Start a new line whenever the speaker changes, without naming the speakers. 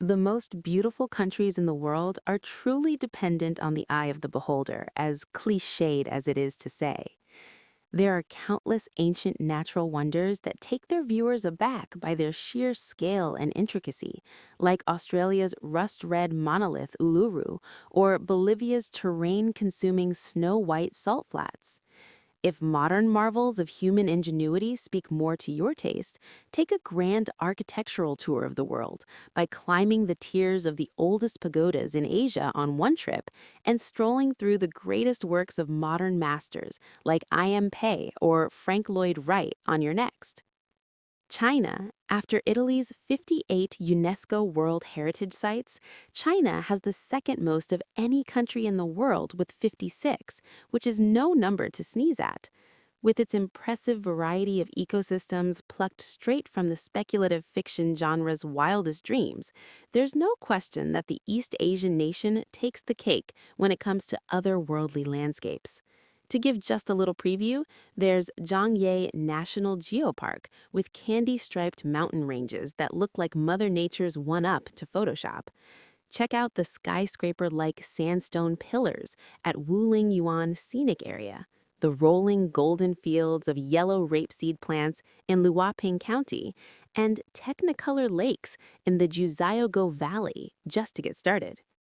The most beautiful countries in the world are truly dependent on the eye of the beholder, as cliched as it is to say. There are countless ancient natural wonders that take their viewers aback by their sheer scale and intricacy, like Australia's rust red monolith Uluru or Bolivia's terrain consuming snow white salt flats. If modern marvels of human ingenuity speak more to your taste, take a grand architectural tour of the world by climbing the tiers of the oldest pagodas in Asia on one trip and strolling through the greatest works of modern masters like I.M. Pei or Frank Lloyd Wright on your next. China, after Italy's 58 UNESCO World Heritage Sites, China has the second most of any country in the world with 56, which is no number to sneeze at. With its impressive variety of ecosystems plucked straight from the speculative fiction genre's wildest dreams, there's no question that the East Asian nation takes the cake when it comes to otherworldly landscapes. To give just a little preview, there's Zhangye National Geopark with candy-striped mountain ranges that look like Mother Nature's one-up to Photoshop. Check out the skyscraper-like sandstone pillars at Wuling Yuan Scenic Area, the rolling golden fields of yellow rapeseed plants in Luoping County, and Technicolor lakes in the Juzhaogo Valley, just to get started.